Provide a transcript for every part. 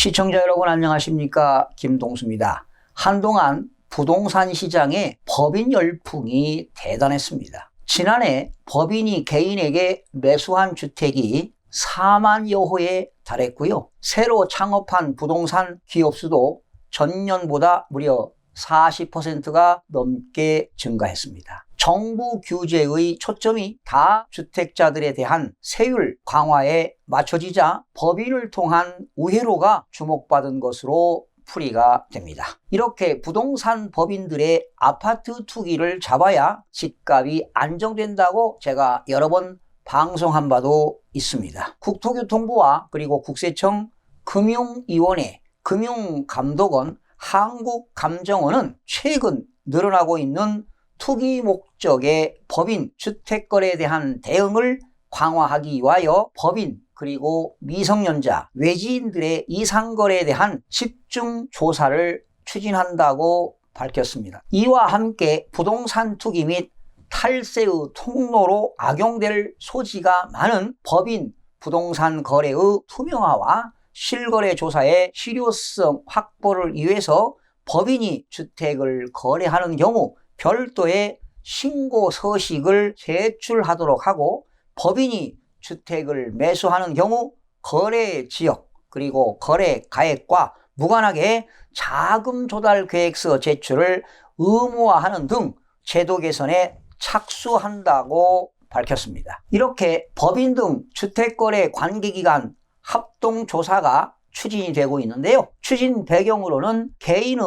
시청자 여러분 안녕하십니까? 김동수입니다. 한동안 부동산 시장에 법인 열풍이 대단했습니다. 지난해 법인이 개인에게 매수한 주택이 4만여 호에 달했고요. 새로 창업한 부동산 기업 수도 전년보다 무려 40%가 넘게 증가했습니다. 정부 규제의 초점이 다주택자들에 대한 세율 강화에 맞춰지자 법인을 통한 우회로가 주목받은 것으로 풀이가 됩니다. 이렇게 부동산 법인들의 아파트 투기를 잡아야 집값이 안정된다고 제가 여러 번 방송한 바도 있습니다. 국토교통부와 그리고 국세청, 금융위원회, 금융감독원, 한국감정원은 최근 늘어나고 있는 투기 목적의 법인 주택거래에 대한 대응을 강화하기 위하여 법인 그리고 미성년자, 외지인들의 이상거래에 대한 집중 조사를 추진한다고 밝혔습니다. 이와 함께 부동산 투기 및 탈세의 통로로 악용될 소지가 많은 법인 부동산 거래의 투명화와 실거래 조사의 실효성 확보를 위해서 법인이 주택을 거래하는 경우 별도의 신고 서식을 제출하도록 하고, 법인이 주택을 매수하는 경우 거래 지역 그리고 거래 가액과 무관하게 자금 조달 계획서 제출을 의무화하는 등 제도 개선에 착수한다고 밝혔습니다. 이렇게 법인 등 주택거래 관계기관 합동조사가 추진이 되고 있는데요. 추진 배경으로는 개인의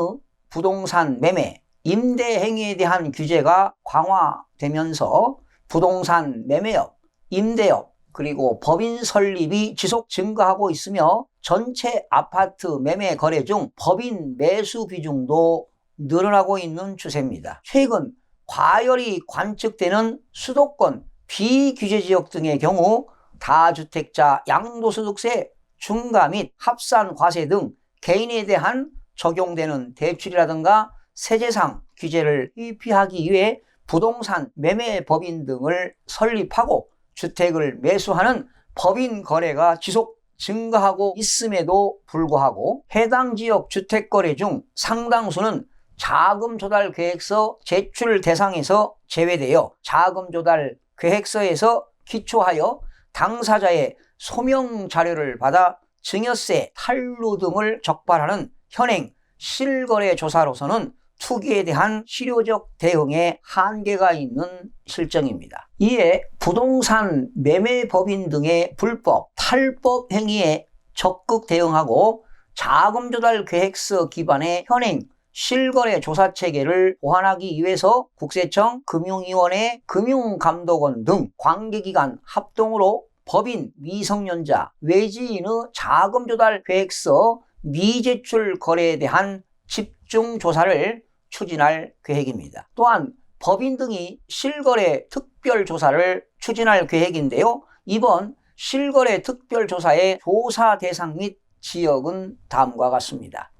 부동산 매매, 임대 행위에 대한 규제가 강화되면서 부동산 매매업, 임대업, 그리고 법인 설립이 지속 증가하고 있으며 전체 아파트 매매 거래 중 법인 매수 비중도 늘어나고 있는 추세입니다. 최근 과열이 관측되는 수도권 비규제 지역 등의 경우 다주택자 양도소득세 중과 및 합산과세 등 개인에 대한 적용되는 대출이라든가 세제상 규제를 회피하기 위해 부동산 매매 법인 등을 설립하고 주택을 매수하는 법인 거래가 지속 증가하고 있음에도 불구하고 해당 지역 주택거래 중 상당수는 자금 조달 계획서 제출 대상에서 제외되어 자금 조달 계획서에서 기초하여 당사자의 소명 자료를 받아 증여세, 탈루 등을 적발하는 현행 실거래 조사로서는 투기에 대한 실효적 대응에 한계가 있는 실정입니다. 이에 부동산 매매 법인 등의 불법, 탈법 행위에 적극 대응하고 자금 조달 계획서 기반의 현행 실거래 조사 체계를 보완하기 위해서 국세청, 금융위원회, 금융감독원 등 관계기관 합동으로 법인, 미성년자, 외지인의 자금 조달 계획서 미제출 거래에 대한 집중 조사를 추진할 계획입니다. 또한 법인 등이 실거래 특별조사를 추진할 계획인데요. 이번 실거래 특별조사의 조사 대상 및 지역은 다음과 같습니다.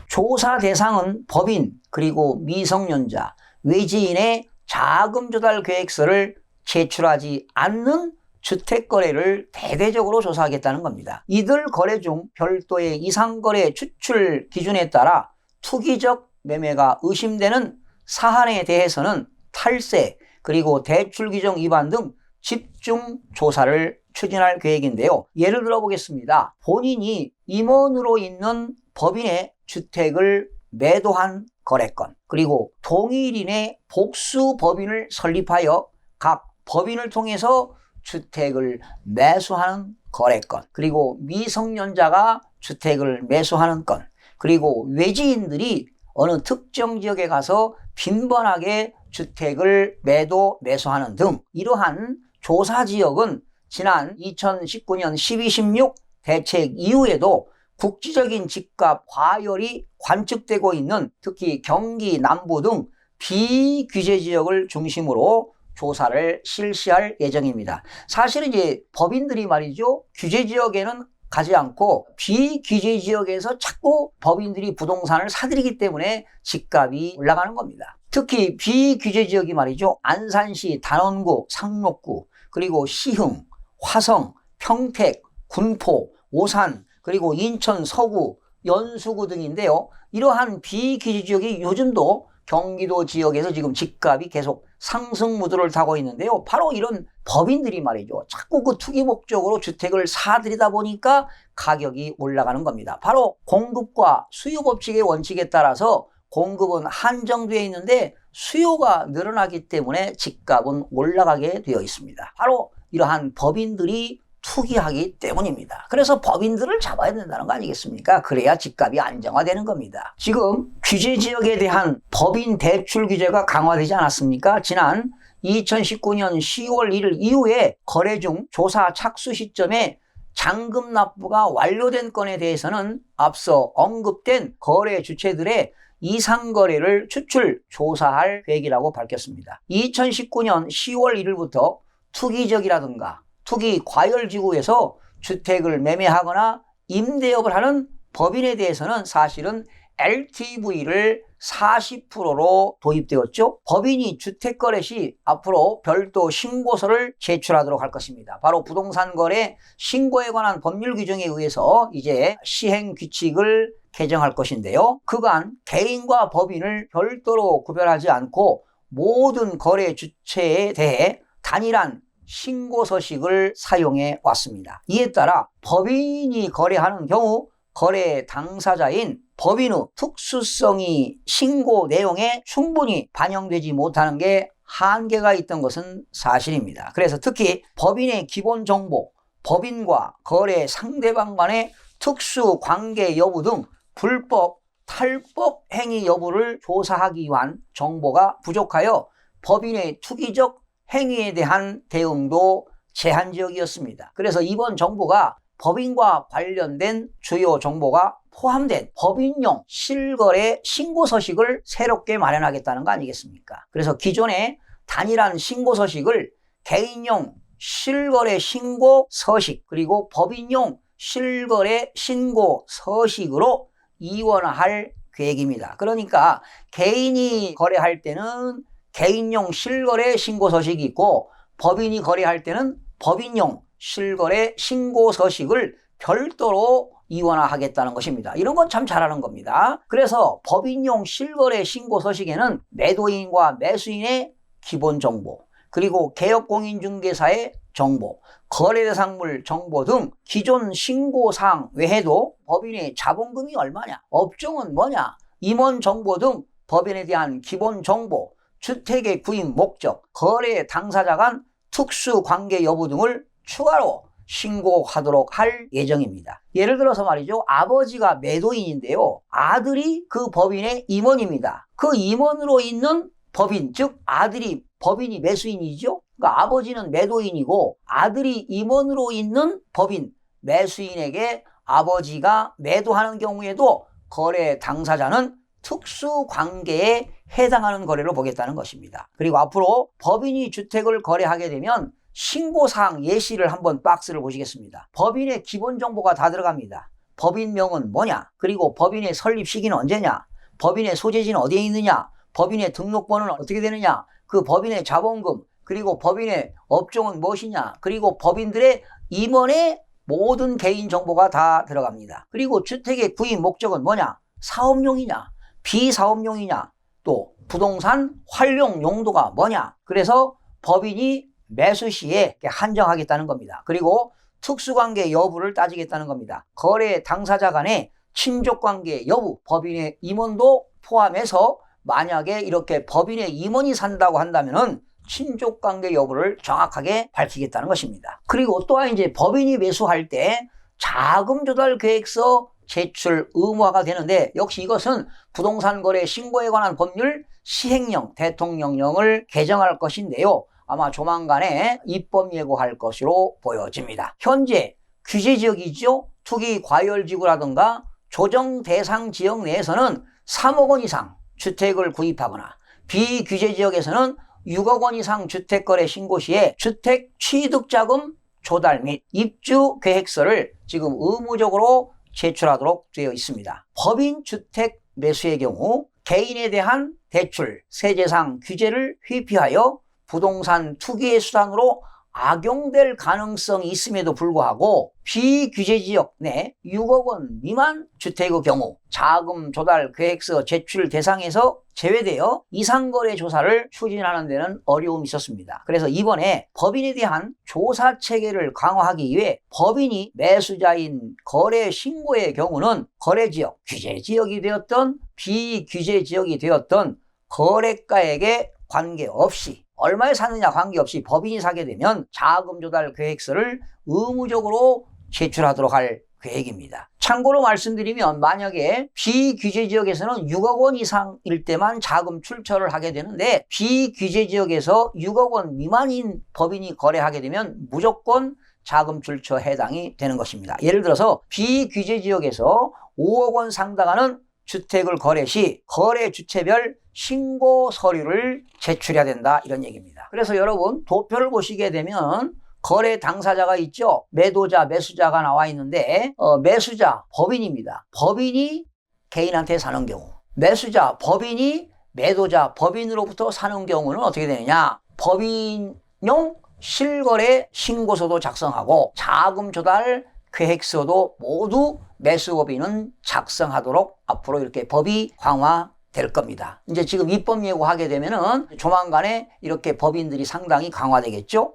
조사 대상은 법인 그리고 미성년자, 외지인의 자금 조달 계획서를 제출하지 않는 주택거래를 대대적으로 조사하겠다는 겁니다. 이들 거래 중 별도의 이상거래 추출 기준에 따라 투기적 매매가 의심되는 사안에 대해서는 탈세 그리고 대출 규정 위반 등 집중 조사를 추진할 계획인데요. 예를 들어 보겠습니다. 본인이 임원으로 있는 법인의 주택을 매도한 거래건, 그리고 동일인의 복수 법인을 설립하여 각 법인을 통해서 주택을 매수하는 거래건, 그리고 미성년자가 주택을 매수하는 건, 그리고 외지인들이 어느 특정 지역에 가서 빈번하게 주택을 매수하는 등 이러한 조사 지역은 지난 2019년 12.16 대책 이후에도 국지적인 집값 과열이 관측되고 있는 특히 경기 남부 등 비규제 지역을 중심으로 조사를 실시할 예정입니다. 사실은 이제 법인들이 말이죠, 규제 지역에는 가지 않고 비규제 지역에서 자꾸 법인들이 부동산을 사들이기 때문에 집값이 올라가는 겁니다. 특히 비규제 지역이 말이죠, 안산시, 단원구, 상록구, 그리고 시흥, 화성, 평택, 군포, 오산, 그리고 인천 서구, 연수구 등인데요. 이러한 비규제 지역이 요즘도 경기도 지역에서 지금 집값이 계속 상승 무드를 타고 있는데요. 바로 이런 법인들이 말이죠. 자꾸 그 투기 목적으로 주택을 사들이다 보니까 가격이 올라가는 겁니다. 바로 공급과 수요 법칙의 원칙에 따라서 공급은 한정되어 있는데 수요가 늘어나기 때문에 집값은 올라가게 되어 있습니다. 바로 이러한 법인들이 투기하기 때문입니다. 그래서 법인들을 잡아야 된다는 거 아니겠습니까? 그래야 집값이 안정화되는 겁니다. 지금 규제 지역에 대한 법인 대출 규제가 강화되지 않았습니까? 지난 2019년 10월 1일 이후에 거래 중 조사 착수 시점에 잔금 납부가 완료된 건에 대해서는 앞서 언급된 거래 주체들의 이상 거래를 추출 조사할 계획이라고 밝혔습니다. 2019년 10월 1일부터 투기적이라든가 투기 과열지구에서 주택을 매매하거나 임대업을 하는 법인에 대해서는 사실은 LTV를 40%로 도입되었죠. 법인이 주택거래 시 앞으로 별도 신고서를 제출하도록 할 것입니다. 바로 부동산거래 신고에 관한 법률 규정에 의해서 이제 시행 규칙을 개정할 것인데요. 그간 개인과 법인을 별도로 구별하지 않고 모든 거래 주체에 대해 단일한 신고서식을 사용해 왔습니다. 이에 따라 법인이 거래하는 경우 거래 당사자인 법인의 특수성이 신고 내용에 충분히 반영되지 못하는 게 한계가 있던 것은 사실입니다. 그래서 특히 법인의 기본 정보, 법인과 거래 상대방 간의 특수 관계 여부 등 불법, 탈법 행위 여부를 조사하기 위한 정보가 부족하여 법인의 투기적 행위에 대한 대응도 제한적이었습니다. 그래서 이번 정부가 법인과 관련된 주요 정보가 포함된 법인용 실거래 신고서식을 새롭게 마련하겠다는 거 아니겠습니까? 그래서 기존의 단일한 신고서식을 개인용 실거래 신고서식 그리고 법인용 실거래 신고서식으로 이원화할 계획입니다. 그러니까 개인이 거래할 때는 개인용 실거래 신고서식이 있고 법인이 거래할 때는 법인용 실거래 신고서식을 별도로 이원화하겠다는 것입니다. 이런 건 참 잘하는 겁니다. 그래서 법인용 실거래 신고서식에는 매도인과 매수인의 기본 정보, 그리고 개업공인중개사의 정보, 거래대상물 정보 등 기존 신고사항 외에도 법인의 자본금이 얼마냐, 업종은 뭐냐, 임원 정보 등 법인에 대한 기본 정보, 주택의 구입 목적, 거래 당사자 간 특수 관계 여부 등을 추가로 신고하도록 할 예정입니다. 예를 들어서 말이죠. 아버지가 매도인인데요. 아들이 그 법인의 임원입니다. 그 임원으로 있는 법인, 즉 아들이 법인이 매수인이죠. 그러니까 아버지는 매도인이고 아들이 임원으로 있는 법인, 매수인에게 아버지가 매도하는 경우에도 거래 당사자는 특수 관계에 해당하는 거래로 보겠다는 것입니다. 그리고 앞으로 법인이 주택을 거래하게 되면 신고사항 예시를 한번 박스를 보시겠습니다. 법인의 기본 정보가 다 들어갑니다. 법인명은 뭐냐, 그리고 법인의 설립 시기는 언제냐, 법인의 소재지는 어디에 있느냐, 법인의 등록번호는 어떻게 되느냐, 그 법인의 자본금, 그리고 법인의 업종은 무엇이냐, 그리고 법인들의 임원의 모든 개인 정보가 다 들어갑니다. 그리고 주택의 구입 목적은 뭐냐, 사업용이냐, 비사업용이냐, 또 부동산 활용 용도가 뭐냐. 그래서 법인이 매수 시에 한정하겠다는 겁니다. 그리고 특수관계 여부를 따지겠다는 겁니다. 거래 당사자 간의 친족관계 여부, 법인의 임원도 포함해서 만약에 이렇게 법인의 임원이 산다고 한다면은 친족관계 여부를 정확하게 밝히겠다는 것입니다. 그리고 또한 이제 법인이 매수할 때 자금 조달 계획서 제출 의무화가 되는데 역시 이것은 부동산 거래 신고에 관한 법률 시행령 대통령령을 개정할 것인데요. 아마 조만간에 입법 예고할 것으로 보여집니다. 현재 규제 지역이죠. 투기 과열지구라든가 조정 대상 지역 내에서는 3억 원 이상 주택을 구입하거나 비규제 지역에서는 6억 원 이상 주택거래 신고 시에 주택 취득자금 조달 및 입주 계획서를 지금 의무적으로 제출하도록 되어 있습니다. 법인 주택 매수의 경우 개인에 대한 대출, 세제상 규제를 회피하여 부동산 투기의 수단으로 악용될 가능성이 있음에도 불구하고 비규제지역 내 6억 원 미만 주택의 경우 자금 조달 계획서 제출 대상에서 제외되어 이상거래 조사를 추진하는 데는 어려움이 있었습니다. 그래서 이번에 법인에 대한 조사 체계를 강화하기 위해 법인이 매수자인 거래 신고의 경우는 거래지역, 규제지역이 되었던 비규제지역이 되었던 거래가액에 관계없이 얼마에 사느냐 관계없이 법인이 사게 되면 자금 조달 계획서를 의무적으로 제출하도록 할 계획입니다. 참고로 말씀드리면 만약에 비규제 지역에서는 6억 원 이상일 때만 자금 출처를 하게 되는데 비규제 지역에서 6억 원 미만인 법인이 거래하게 되면 무조건 자금 출처 해당이 되는 것입니다. 예를 들어서 비규제 지역에서 5억 원 상당하는 주택을 거래 시 거래 주체별 신고 서류를 제출해야 된다 이런 얘기입니다. 그래서 여러분 도표를 보시게 되면 거래 당사자가 있죠. 매도자, 매수자가 나와 있는데 매수자 법인입니다. 법인이 개인한테 사는 경우, 매수자 법인이 매도자 법인으로부터 사는 경우는 어떻게 되느냐. 법인용 실거래 신고서도 작성하고 자금 조달 계획서도 모두 매수법인은 작성하도록 앞으로 이렇게 법이 강화될 겁니다. 이제 지금 입법 예고하게 되면은 조만간에 이렇게 법인들이 상당히 강화되겠죠.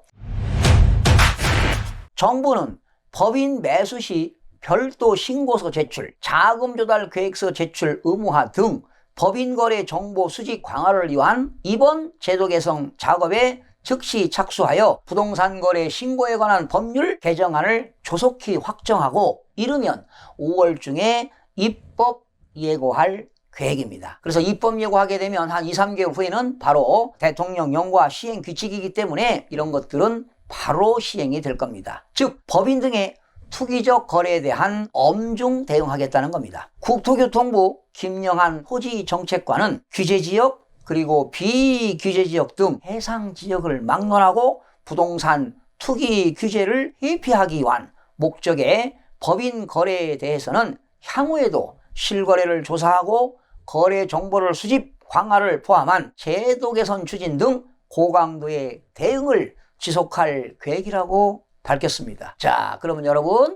정부는 법인 매수 시 별도 신고서 제출, 자금 조달 계획서 제출 의무화 등 법인 거래 정보 수집 강화를 위한 이번 제도 개선 작업에 즉시 착수하여 부동산 거래 신고에 관한 법률 개정안을 조속히 확정하고 이르면 5월 중에 입법 예고할 계획입니다. 그래서 입법 예고하게 되면 한 2, 3개월 후에는 바로 대통령령과 시행 규칙이기 때문에 이런 것들은 바로 시행이 될 겁니다. 즉 법인 등의 투기적 거래에 대한 엄중 대응하겠다는 겁니다. 국토교통부 김영한 토지정책관은 규제지역 그리고 비규제지역 등 해상 지역을 막론하고 부동산 투기 규제를 회피하기 위한 목적의 법인 거래에 대해서는 향후에도 실거래를 조사하고 거래 정보를 수집 강화를 포함한 제도 개선 추진 등 고강도의 대응을 지속할 계획이라고 밝혔습니다. 자, 그러면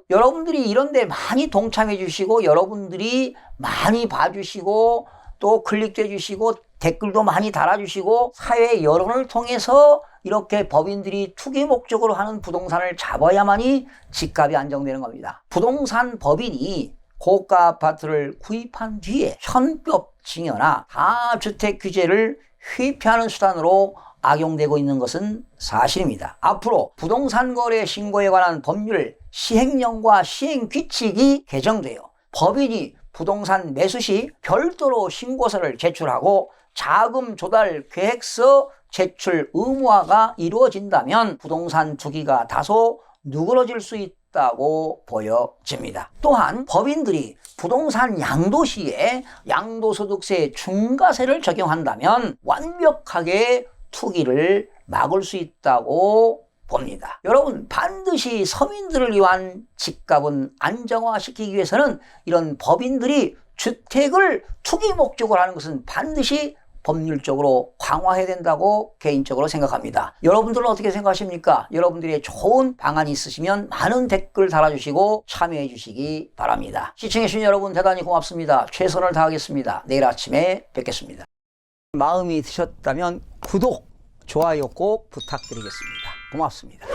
여러분들이 이런 데 많이 동참해 주시고 여러분들이 많이 봐주시고 또 클릭도 해주시고 댓글도 많이 달아주시고 사회 여론을 통해서 이렇게 법인들이 투기 목적으로 하는 부동산을 잡아야만이 집값이 안정되는 겁니다. 부동산 법인이 고가 아파트를 구입한 뒤에 현법 증여나 다주택 규제를 회피하는 수단으로 악용되고 있는 것은 사실입니다. 앞으로 부동산 거래 신고에 관한 법률 시행령과 시행 규칙이 개정되어 법인이 부동산 매수 시 별도로 신고서를 제출하고 자금 조달 계획서 제출 의무화가 이루어진다면 부동산 투기가 다소 누그러질 수 있다고 보여집니다. 또한 법인들이 부동산 양도시에 양도소득세 중과세를 적용한다면 완벽하게 투기를 막을 수 있다고 봅니다. 여러분 반드시 서민들을 위한 집값은 안정화시키기 위해서는 이런 법인들이 주택을 투기 목적으로 하는 것은 반드시 법률적으로 강화해야 된다고 개인적으로 생각합니다. 여러분들은 어떻게 생각하십니까? 여러분들의 좋은 방안이 있으시면 많은 댓글 달아주시고 참여해 주시기 바랍니다. 시청해주신 여러분 대단히 고맙습니다. 최선을 다하겠습니다. 내일 아침에 뵙겠습니다. 마음이 드셨다면 구독, 좋아요 꼭 부탁드리겠습니다. 고맙습니다.